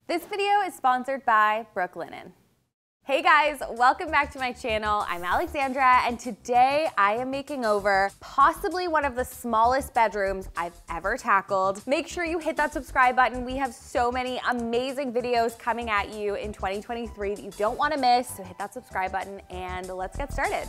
This video is sponsored by Brooklinen. Hey guys, welcome back to my channel. I'm Alexandra, and today I am making over possibly one of the smallest bedrooms I've ever tackled. Make sure you hit that subscribe button. We have so many amazing videos coming at you in 2023 that you don't want to miss, so hit that subscribe button and let's get started.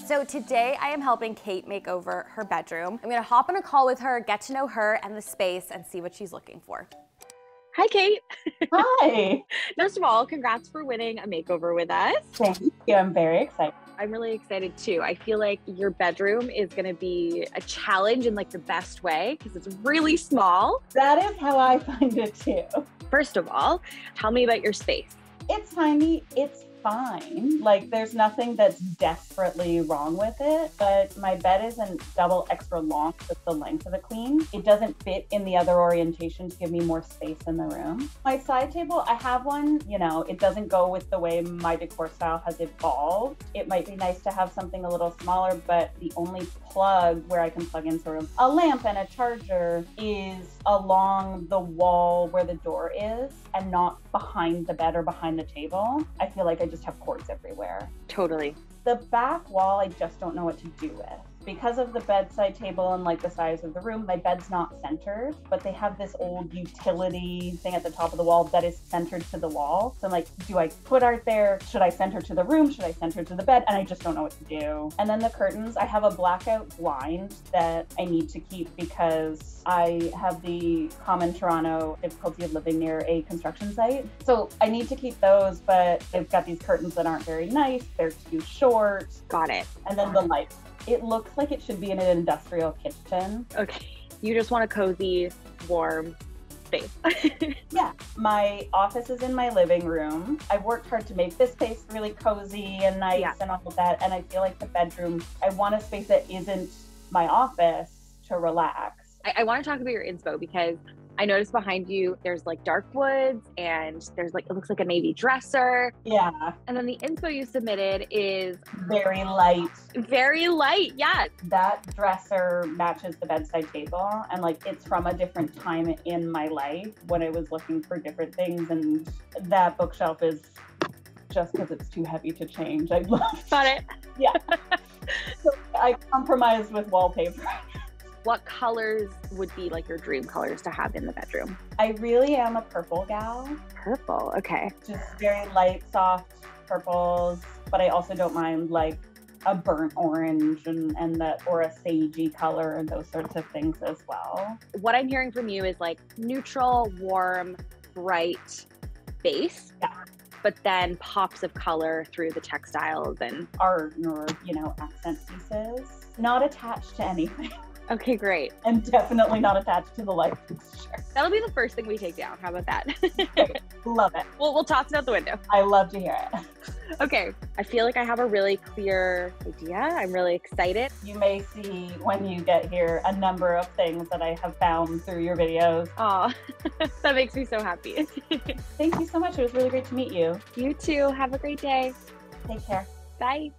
So today I am helping Kate make over her bedroom. I'm gonna hop on a call with her, get to know her and the space, and see what she's looking for. Hi, Kate. Hi. First of all, congrats for winning a makeover with us. Thank you. I'm very excited. I'm really excited too. I feel like your bedroom is gonna be a challenge in like the best way because it's really small. That is how I find it too. First of all, tell me about your space. It's tiny. It's fine. Like, there's nothing that's desperately wrong with it, but my bed isn't double extra long with the length of a queen. It doesn't fit in the other orientation to give me more space in the room. My side table, I have one, you know, it doesn't go with the way my decor style has evolved. It might be nice to have something a little smaller, but the only plug where I can plug in sort of a lamp and a charger is along the wall where the door is and not behind the bed or behind the table. I feel like I just have cords everywhere. Totally. The back wall, I just don't know what to do with. Because of the bedside table and like the size of the room, my bed's not centered, but they have this old utility thing at the top of the wall that is centered to the wall. So I'm like, do I put art there? Should I center to the room? Should I center to the bed? And I just don't know what to do. And then the curtains, I have a blackout blind that I need to keep because I have the common Toronto difficulty of living near a construction site. So I need to keep those, but they've got these curtains that aren't very nice. They're too short. Got it. And then the lights. It looks like it should be in an industrial kitchen. Okay. You just want a cozy, warm space. Yeah. My office is in my living room. I've worked hard to make this space really cozy and nice and all of that. And I feel like the bedroom, I want a space that isn't my office to relax. I want to talk about your inspo because I noticed behind you, there's like dark woods and there's like, it looks like a navy dresser. Yeah. And then the inspo you submitted is very light. Very light, yeah. That dresser matches the bedside table, and like it's from a different time in my life when I was looking for different things, and that bookshelf is just because it's too heavy to change. I love Got it. Yeah. So I compromised with wallpaper. What colors would be like your dream colors to have in the bedroom? I really am a purple gal. Purple, okay. Just very light, soft purples, but I also don't mind like a burnt orange and that, or a sagey color and those sorts of things as well. What I'm hearing from you is like neutral, warm, bright base. Yeah. But then pops of color through the textiles and art or, you know, accent pieces. Not attached to anything. Okay, great. And definitely not attached to the light fixture. That'll be the first thing we take down. How about that? Love it. We'll toss it out the window. I love to hear it. Okay, I feel like I have a really clear idea. I'm really excited. You may see when you get here a number of things that I have found through your videos. Aw, that makes me so happy. Thank you so much. It was really great to meet you. You too. Have a great day. Take care. Bye.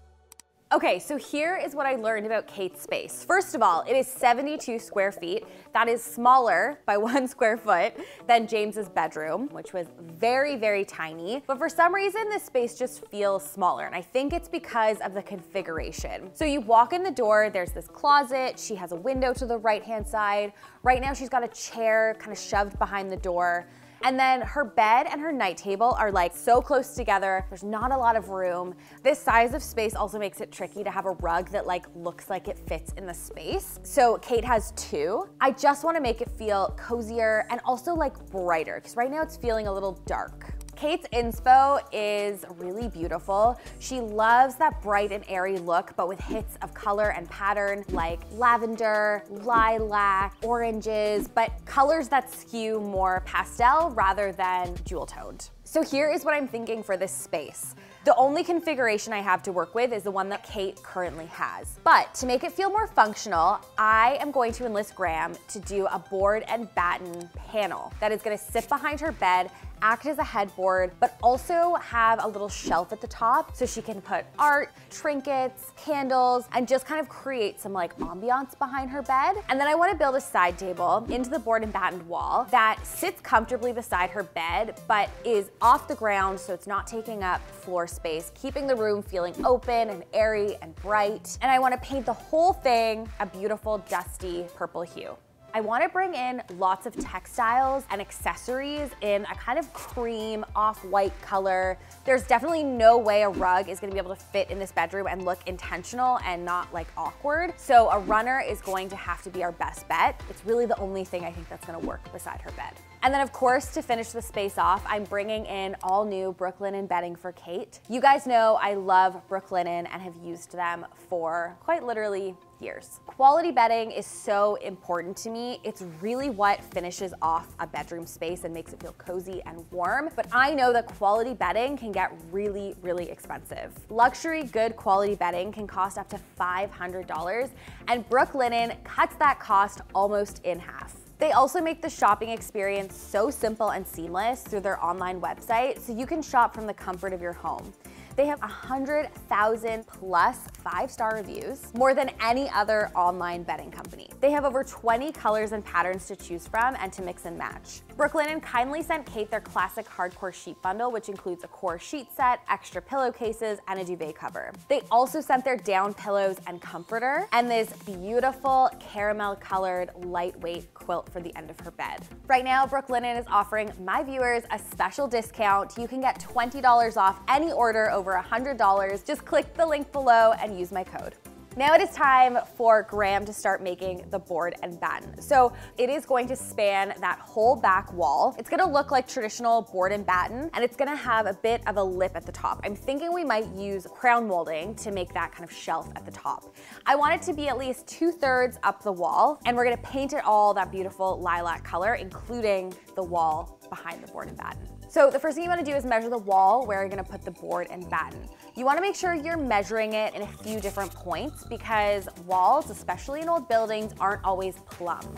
Okay, so here is what I learned about Kate's space. First of all, it is 72 square feet. That is smaller by 1 square foot than James's bedroom, which was very, very tiny. But for some reason, this space just feels smaller, and I think it's because of the configuration. So you walk in the door, there's this closet, she has a window to the right-hand side. Right now, she's got a chair kind of shoved behind the door. And then her bed and her night table are like so close together. There's not a lot of room. This size of space also makes it tricky to have a rug that like looks like it fits in the space. So Kate has 2. I just want to make it feel cozier and also like brighter because right now it's feeling a little dark. Kate's inspo is really beautiful. She loves that bright and airy look, but with hits of color and pattern like lavender, lilac, oranges, but colors that skew more pastel rather than jewel toned. So here is what I'm thinking for this space. The only configuration I have to work with is the one that Kate currently has. But to make it feel more functional, I am going to enlist Graham to do a board and batten panel that is gonna sit behind her bed, act as a headboard, but also have a little shelf at the top so she can put art, trinkets, candles, and just kind of create some like ambiance behind her bed. And then I want to build a side table into the board and battened wall that sits comfortably beside her bed, but is off the ground so it's not taking up floor space, keeping the room feeling open and airy and bright. And I want to paint the whole thing a beautiful dusty purple hue. I want to bring in lots of textiles and accessories in a kind of cream off-white color. There's definitely no way a rug is going to be able to fit in this bedroom and look intentional and not like awkward. So a runner is going to have to be our best bet. It's really the only thing I think that's going to work beside her bed. And then of course, to finish the space off, I'm bringing in all new Brooklinen bedding for Kate. You guys know I love Brooklinen and have used them for quite literally years. Quality bedding is so important to me. It's really what finishes off a bedroom space and makes it feel cozy and warm. But I know that quality bedding can get really, really expensive. Luxury, good quality bedding can cost up to $500, and Brooklinen cuts that cost almost in half. They also make the shopping experience so simple and seamless through their online website, so you can shop from the comfort of your home. They have 100,000 plus 5-star reviews, more than any other online bedding company. They have over 20 colors and patterns to choose from and to mix and match. Brooklinen kindly sent Kate their classic hardcore sheet bundle, which includes a core sheet set, extra pillowcases, and a duvet cover. They also sent their down pillows and comforter, and this beautiful caramel-colored lightweight quilt for the end of her bed. Right now, Brooklinen is offering my viewers a special discount. You can get $20 off any order over $100. Just click the link below and use my code. Now it is time for Graham to start making the board and batten. So it is going to span that whole back wall. It's gonna look like traditional board and batten, and it's gonna have a bit of a lip at the top. I'm thinking we might use crown molding to make that kind of shelf at the top. I want it to be at least 2/3 up the wall, and we're gonna paint it all that beautiful lilac color, including the wall behind the board and batten. So the first thing you want to do is measure the wall where you're going to put the board and batten. You want to make sure you're measuring it in a few different points because walls, especially in old buildings, aren't always plumb.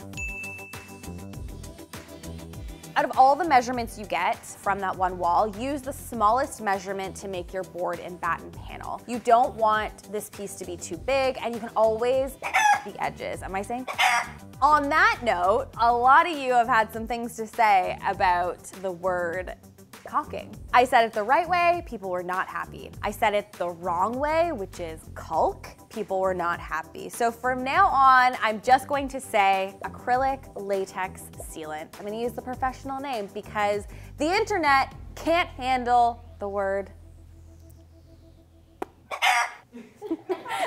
Out of all the measurements you get from that one wall, use the smallest measurement to make your board and batten panel. You don't want this piece to be too big, and you can always the edges. Am I saying? On that note, a lot of you have had some things to say about the word caulking. I said it the right way, people were not happy. I said it the wrong way, which is caulk. People were not happy. So from now on, I'm just going to say acrylic latex sealant. I'm gonna use the professional name because the internet can't handle the word.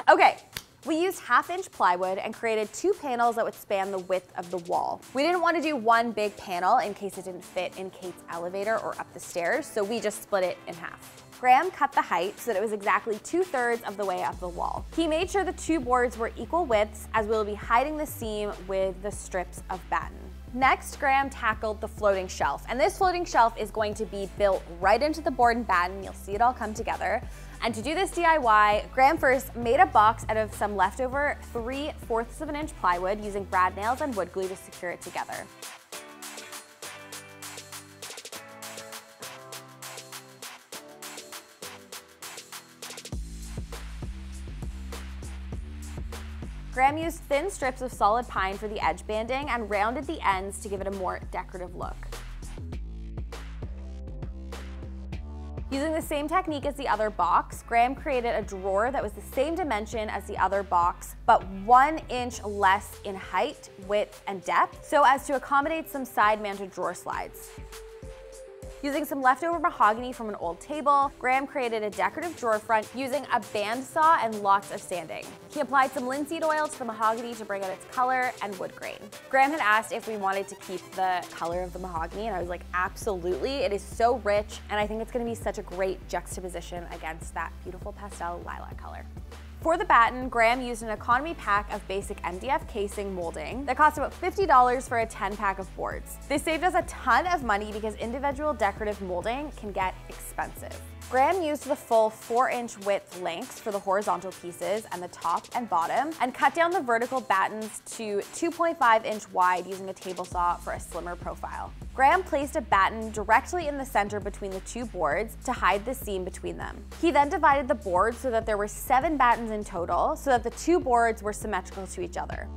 Okay. We used 1/2-inch plywood and created 2 panels that would span the width of the wall. We didn't want to do one big panel in case it didn't fit in Kate's elevator or up the stairs, so we just split it in half. Graham cut the height so that it was exactly 2/3 of the way up the wall. He made sure the 2 boards were equal widths as we'll be hiding the seam with the strips of batten. Next, Graham tackled the floating shelf, and this floating shelf is going to be built right into the board and batten. You'll see it all come together. And to do this DIY, Graham first made a box out of some leftover 3/4 of an inch plywood using brad nails and wood glue to secure it together. Graham used thin strips of solid pine for the edge banding and rounded the ends to give it a more decorative look. Using the same technique as the other box, Graham created a drawer that was the same dimension as the other box, but 1 inch less in height, width, and depth, so as to accommodate some side-mounted drawer slides. Using some leftover mahogany from an old table, Graham created a decorative drawer front using a bandsaw and lots of sanding. He applied some linseed oil to the mahogany to bring out its color and wood grain. Graham had asked if we wanted to keep the color of the mahogany, and I was like, absolutely. It is so rich, and I think it's gonna be such a great juxtaposition against that beautiful pastel lilac color. For the batten, Graham used an economy pack of basic MDF casing molding that cost about $50 for a 10-pack of boards. This saved us a ton of money because individual decorative molding can get expensive. Graham used the full 4-inch width lengths for the horizontal pieces and the top and bottom, and cut down the vertical battens to 2.5-inch wide using a table saw for a slimmer profile. Graham placed a batten directly in the center between the two boards to hide the seam between them. He then divided the boards so that there were 7 battens in total, so that the two boards were symmetrical to each other.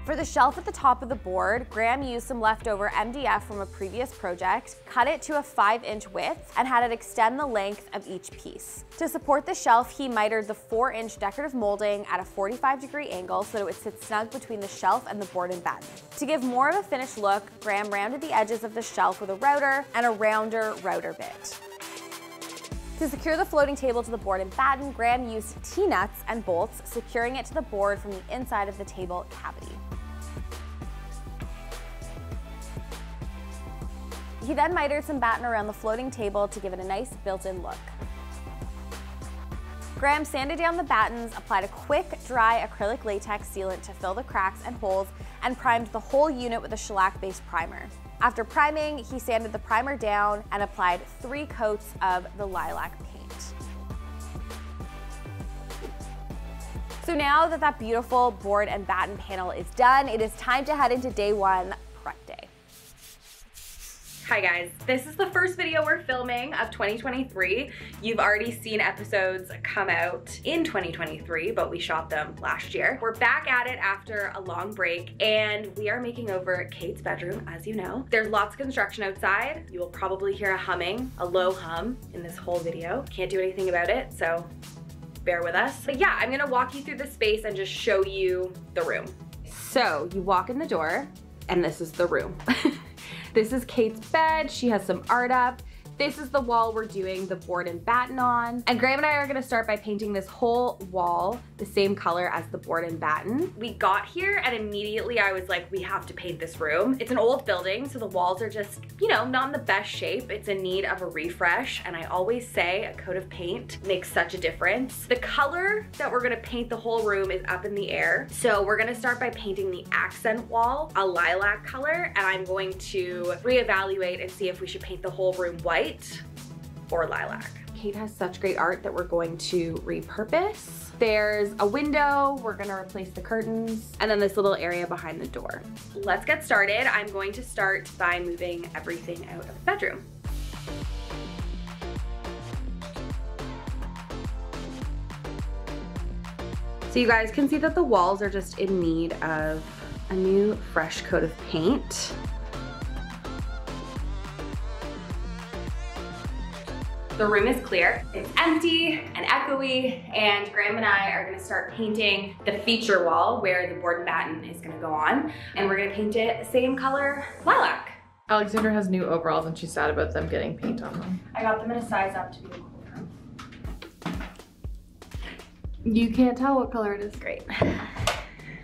For the shelf at the top of the board, Graham used some leftover MDF from a previous project, cut it to a 5-inch width, and had it extend the length of each piece. To support the shelf, he mitered the 4-inch decorative molding at a 45-degree angle so that it would sit snug between the shelf and the board and batten. To give more of a finished look, Graham rounded the edges of the shelf with a router and a rounder router bit. To secure the floating table to the board and batten, Graham used T-nuts and bolts, securing it to the board from the inside of the table cavity. He then mitered some batten around the floating table to give it a nice built-in look. Graham sanded down the battens, applied a quick, dry acrylic latex sealant to fill the cracks and holes, and primed the whole unit with a shellac-based primer. After priming, he sanded the primer down and applied 3 coats of the lilac paint. So now that that beautiful board and batten panel is done, it is time to head into day 1, prep day. Hi guys, this is the first video we're filming of 2023. You've already seen episodes come out in 2023, but we shot them last year. We're back at it after a long break, and we are making over Kate's bedroom, as you know. There's lots of construction outside. You will probably hear a humming, a low hum in this whole video. Can't do anything about it, so bear with us. But yeah, I'm gonna walk you through the space and just show you the room. So you walk in the door, and this is the room. This is Kate's bed. She has some art up. This is the wall we're doing the board and batten on. And Graham and I are gonna start by painting this whole wall the same color as the board and batten. We got here and immediately I was like, we have to paint this room. It's an old building, so the walls are just, you know, not in the best shape. It's in need of a refresh. And I always say a coat of paint makes such a difference. The color that we're gonna paint the whole room is up in the air. So we're gonna start by painting the accent wall a lilac color, and I'm going to reevaluate and see if we should paint the whole room white or lilac. Kate has such great art that we're going to repurpose. There's a window, we're gonna replace the curtains, and then this little area behind the door. Let's get started. I'm going to start by moving everything out of the bedroom. So you guys can see that the walls are just in need of a new fresh coat of paint. The room is clear, it's empty and echoey, and Graham and I are gonna start painting the feature wall where the board and batten is gonna go on, and we're gonna paint it the same color, lilac. Alexandra has new overalls and she's sad about them getting paint on them. I got them in a size up to be in the cold room. You can't tell what color it is. Great.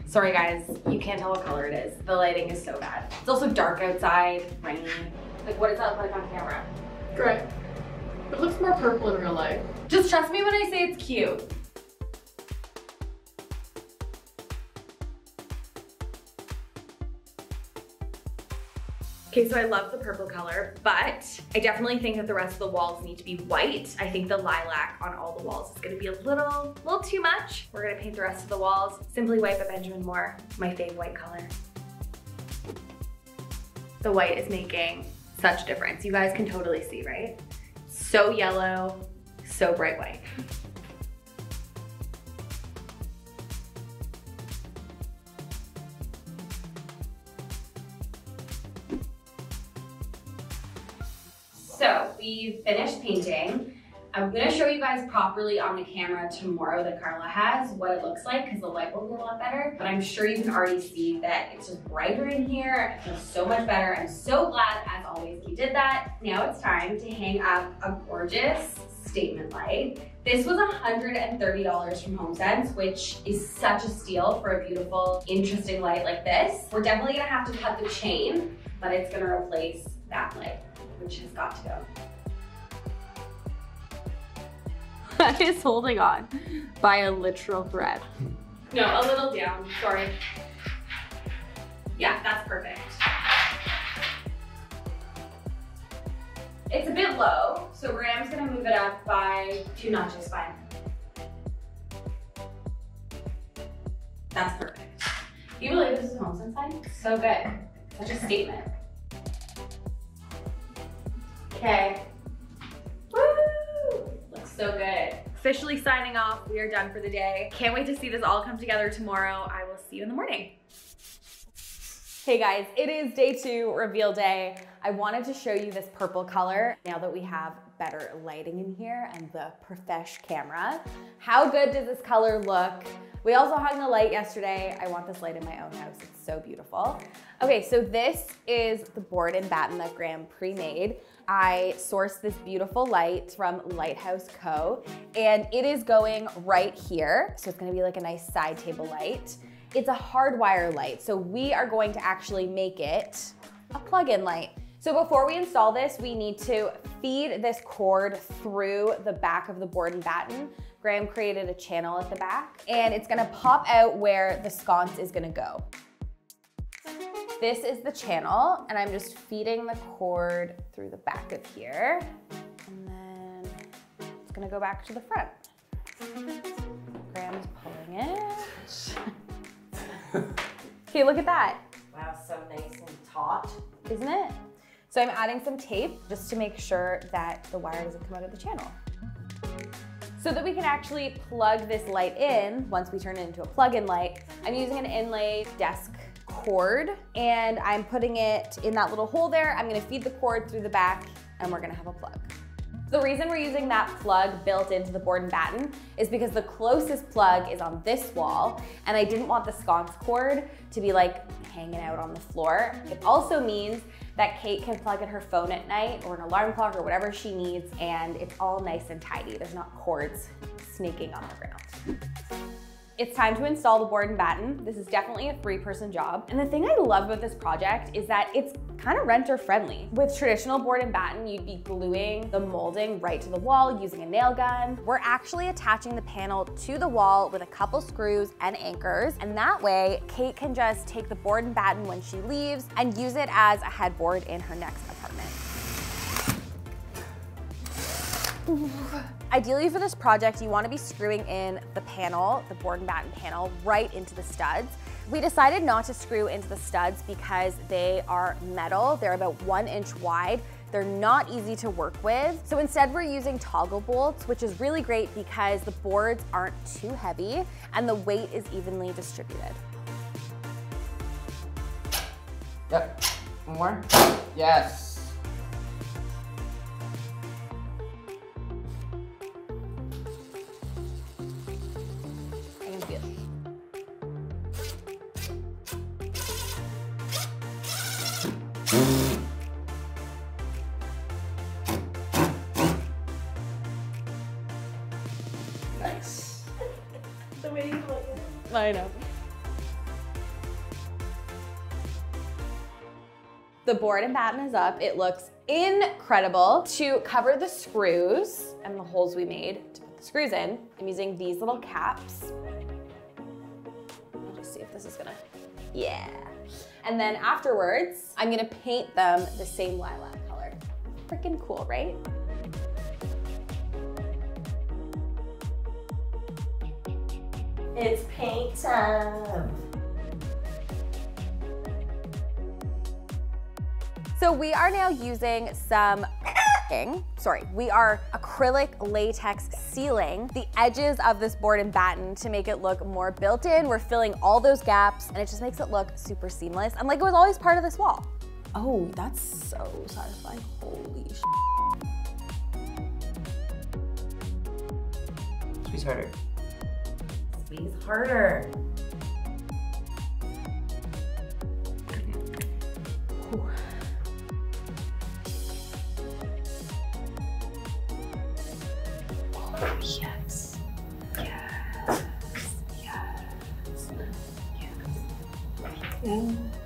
Sorry guys, you can't tell what color it is. The lighting is so bad. It's also dark outside, rainy. Like, what does that look like on camera? Great. It looks more purple in real life. Just trust me when I say it's cute. Okay, so I love the purple color, but I definitely think that the rest of the walls need to be white. I think the lilac on all the walls is gonna be a little too much. We're gonna paint the rest of the walls Simply White by Benjamin Moore, my fave white color. The white is making such a difference. You guys can totally see, right? So yellow, so bright white. So we finished painting. I'm gonna show you guys properly on the camera tomorrow that Carla has what it looks like, because the light will be a lot better. But I'm sure you can already see that it's just brighter in here. It feels so much better. I'm so glad, as always, he did that. Now it's time to hang up a gorgeous statement light. This was $130 from HomeSense, which is such a steal for a beautiful, interesting light like this. We're definitely gonna have to cut the chain, but it's gonna replace that light, which has got to go. That is holding on by a literal thread. No, a little down, sorry. Yeah, that's perfect. low, so Graham's gonna move it up by 2 notches, fine. That's perfect. Can you believe this is home inside? So good. Such a statement. Okay. Woo! Looks so good. Officially signing off. We are done for the day. Can't wait to see this all come together tomorrow. I will see you in the morning. Hey guys, it is day 2, reveal day. I wanted to show you this purple color now that we have better lighting in here and the profesh camera. How good does this color look? We also hung the light yesterday. I want this light in my own house. It's so beautiful. Okay, so this is the board and batten that Graham pre-made. I sourced this beautiful light from Lighthouse Co. and it is going right here. So it's gonna be like a nice side table light. It's a hardwire light, so we are going to actually make it a plug-in light. So before we install this, we need to feed this cord through the back of the board and batten. Graham created a channel at the back, and it's gonna pop out where the sconce is gonna go. This is the channel, and I'm just feeding the cord through the back of here, and then it's gonna go back to the front. Graham's pulling it. Okay, look at that. Wow, so nice and taut. Isn't it? So I'm adding some tape just to make sure that the wire doesn't come out of the channel. So that we can actually plug this light in, once we turn it into a plug-in light, I'm using an inlay desk cord and I'm putting it in that little hole there. I'm gonna feed the cord through the back and we're gonna have a plug. The reason we're using that plug built into the board and batten is because the closest plug is on this wall and I didn't want the sconce cord to be like hanging out on the floor. It also means that Kate can plug in her phone at night or an alarm clock or whatever she needs and it's all nice and tidy. There's not cords snaking on the ground. It's time to install the board and batten. This is definitely a 3-person job. And the thing I love about this project is that it's kind of renter friendly. With traditional board and batten, you'd be gluing the molding right to the wall using a nail gun. We're actually attaching the panel to the wall with a couple screws and anchors. And that way, Kate can just take the board and batten when she leaves and use it as a headboard in her next apartment. Ideally for this project, you want to be screwing in the panel, the board and batten panel, right into the studs. We decided not to screw into the studs because they are metal. They're about 1 inch wide. They're not easy to work with. So instead we're using toggle bolts, which is really great because the boards aren't too heavy and the weight is evenly distributed. Yep. One more. Yes. Nice. The way you look at it. I know. The board and batten is up. It looks incredible. To cover the screws and the holes we made to put the screws in, I'm using these little caps. I'll just see if this is gonna, yeah. And then afterwards, I'm gonna paint them the same lilac color. Freaking cool, right? It's paint time. So we are now using some we are acrylic latex sealing the edges of this board and batten to make it look more built in. We're filling all those gaps and it just makes it look super seamless and like it was always part of this wall. Oh, that's so satisfying. Holy shit. Squeeze harder. Squeeze harder. Ooh. Yes. Yes. Yes.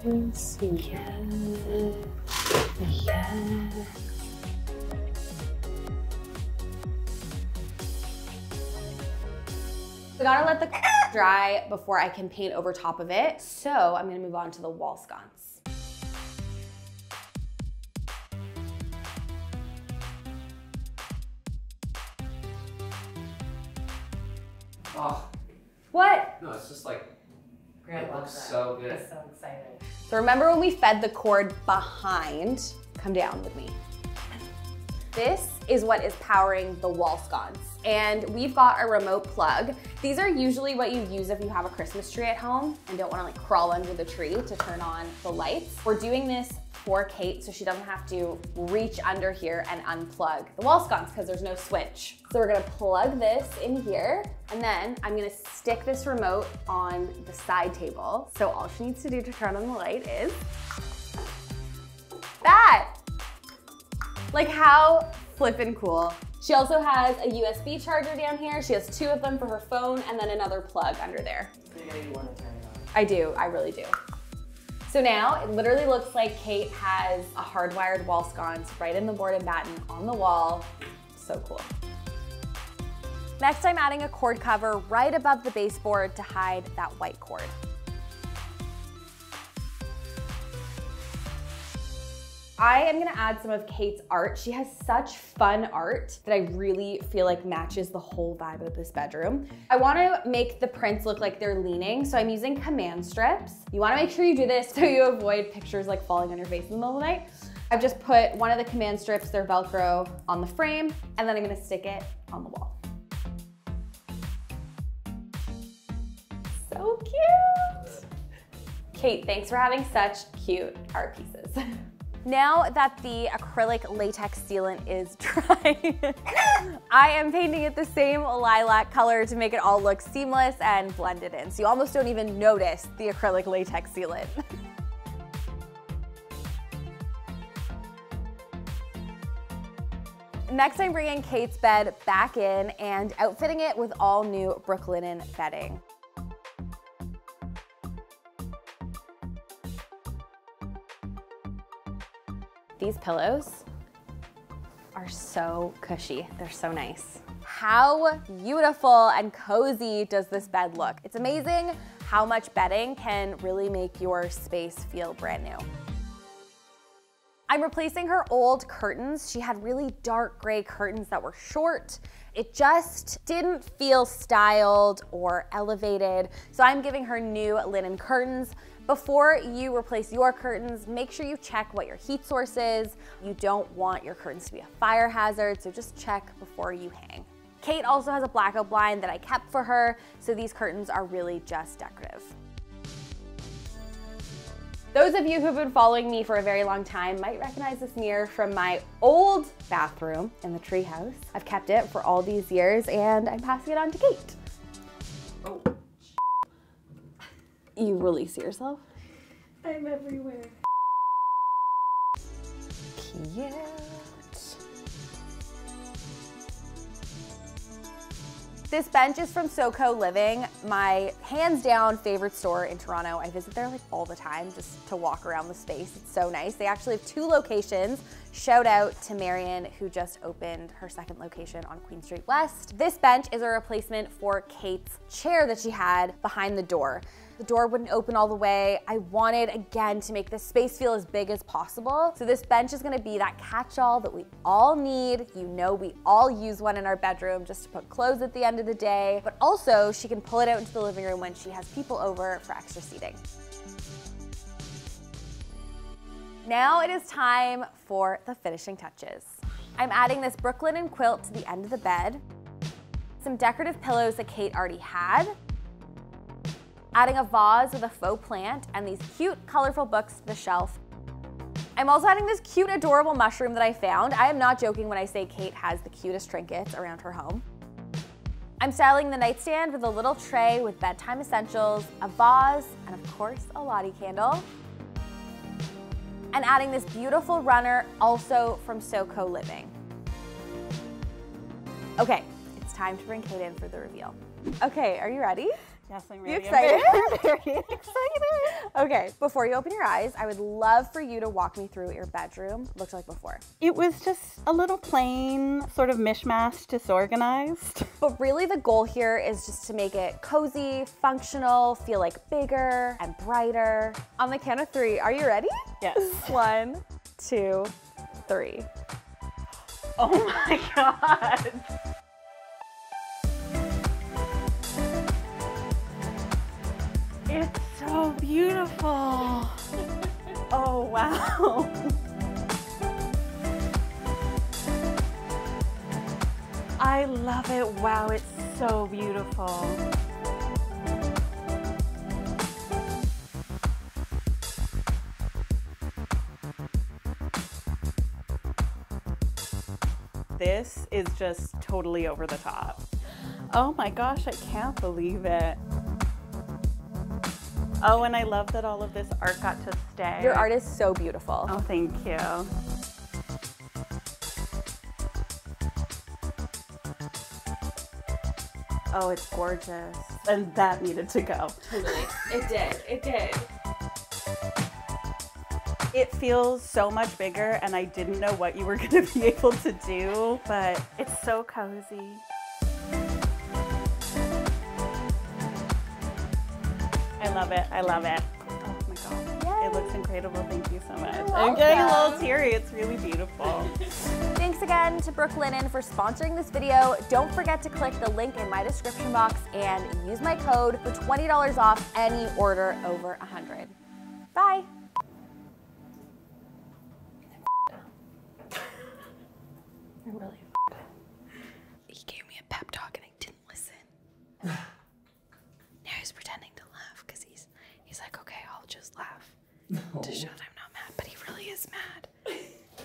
Yes. Yes. Yes. So I gotta let the dry before I can paint over top of it. So I'm gonna move on to the wall sconce. Oh, What? no, it's just like, Grant it loves looks that. so good. He's so excited. So remember when we fed the cord behind? Come down with me. This is what is powering the wall sconce. And we've got a remote plug. These are usually what you use if you have a Christmas tree at home and don't wanna like crawl under the tree to turn on the lights. We're doing this for Kate so she doesn't have to reach under here and unplug the wall sconce because there's no switch. So we're gonna plug this in here and then I'm gonna stick this remote on the side table. So all she needs to do to turn on the light is that. Like how flippin' cool. She also has a USB charger down here. She has 2 of them for her phone and then another plug under there. You're gonna be wanting to turn it on. I do, I really do. So now it literally looks like Kate has a hardwired wall sconce right in the board and batten on the wall. So cool. Next, I'm adding a cord cover right above the baseboard to hide that white cord. I am gonna add some of Kate's art. She has such fun art that I really feel like matches the whole vibe of this bedroom. I wanna make the prints look like they're leaning, so I'm using command strips. You wanna make sure you do this so you avoid pictures like falling on your face in the middle of the night. I've just put one of the command strips, they're Velcro, on the frame, and then I'm gonna stick it on the wall. So cute. Kate, thanks for having such cute art pieces. Now that the acrylic latex sealant is dry, I am painting it the same lilac color to make it all look seamless and blended in. So you almost don't even notice the acrylic latex sealant. Next, I'm bringing Kate's bed back in and outfitting it with all new Brooklinen bedding. These pillows are so cushy. They're so nice. How beautiful and cozy does this bed look? It's amazing how much bedding can really make your space feel brand new. I'm replacing her old curtains. She had really dark gray curtains that were short. It just didn't feel styled or elevated. So I'm giving her new linen curtains. Before you replace your curtains, make sure you check what your heat source is. You don't want your curtains to be a fire hazard, so just check before you hang. Kate also has a blackout blind that I kept for her, so these curtains are really just decorative. Those of you who've been following me for a very long time might recognize this mirror from my old bathroom in the treehouse. I've kept it for all these years and I'm passing it on to Kate. Oh. You release yourself? I'm everywhere. Cute. This bench is from SoCo Living, my hands down favorite store in Toronto. I visit there like all the time just to walk around the space. It's so nice. They actually have 2 locations. Shout out to Marion who just opened her 2nd location on Queen Street West. This bench is a replacement for Kate's chair that she had behind the door. The door wouldn't open all the way. I wanted, again, to make this space feel as big as possible. So this bench is gonna be that catch-all that we all need. You know we all use one in our bedroom just to put clothes at the end of the day, but also she can pull it out into the living room when she has people over for extra seating. Now it is time for the finishing touches. I'm adding this Brooklinen quilt to the end of the bed, some decorative pillows that Kate already had, adding a vase with a faux plant and these cute, colorful books to the shelf. I'm also adding this cute, adorable mushroom that I found. I am not joking when I say Kate has the cutest trinkets around her home. I'm styling the nightstand with a little tray with bedtime essentials, a vase, and of course, a Lottie candle. And adding this beautiful runner, also from SoCo Living. Okay, it's time to bring Kate in for the reveal. Okay, are you ready? Yes, I'm You ready. excited? I'm very excited. Okay, before you open your eyes, I would love for you to walk me through what your bedroom looked like before. It was just a little plain, sort of mishmash, disorganized. But really the goal here is just to make it cozy, functional, feel like bigger and brighter. On the count of 3, are you ready? Yes. 1, 2, 3. Oh my God. It's so beautiful. Oh, wow. I love it. Wow, it's so beautiful. This is just totally over the top. Oh my gosh, I can't believe it. Oh, and I love that all of this art got to stay. Your art is so beautiful. Oh, thank you. Oh, it's gorgeous. And that needed to go. Totally. It did. It did. It feels so much bigger, and I didn't know what you were going to be able to do, but it's so cozy. I love it. I love it. Oh my God. Yay. It looks incredible. Thank you so much. You're I'm getting a little welcome. teary. It's really beautiful. Thanks again to Brooke Linen for sponsoring this video. Don't forget to click the link in my description box and use my code for $20 off any order over 100. Bye. I'm really He gave me a pep talk and I didn't listen. Now he's pretending to laugh because he's like, okay, I'll just laugh to show that I'm not mad, but he really is mad.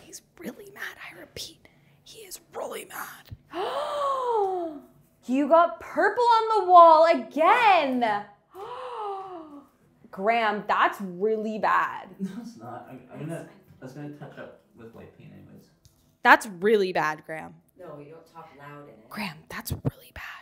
He's really mad. I repeat, he is really mad. You got purple on the wall again. Graham, that's really bad. No, it's not. I was gonna touch up with white paint anyways. That's really bad, Graham. No, you don't talk loud in it. Graham, that's really bad.